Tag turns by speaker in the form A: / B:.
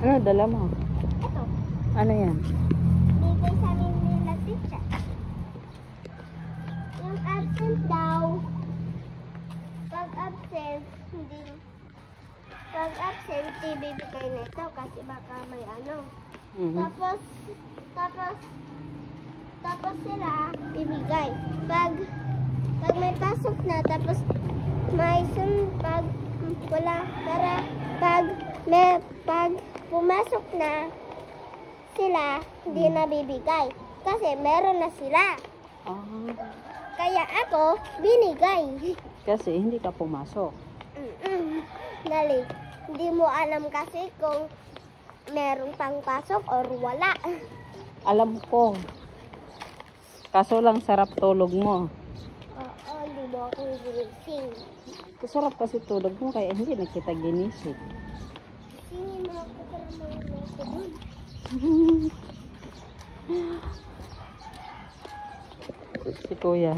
A: Ano dala mo?
B: Ito.
A: Ano yan?
B: Bigay sa amin nila tita. Yung absent daw. Pag absent, hindi. Pag absent, ibibigay nito kasi baka may ano. Tapos sila bibigay. Pag may pasok na, tapos may pag wala, pag pumasok na sila, hindi na bibigay. Kasi meron na sila. Kaya ako, binigay.
A: Kasi hindi ka pumasok.
B: Dali, hindi mo alam kasi kung merong pang pasok or wala.
A: Alam ko. Kaso lang sarap tulog mo.
B: Oo, hindi mo ako ginising.
A: Sarap kasi tulog mo kaya hindi na kita ginising.
B: Singin mo ako para mga ko dun.
A: Si Kuya.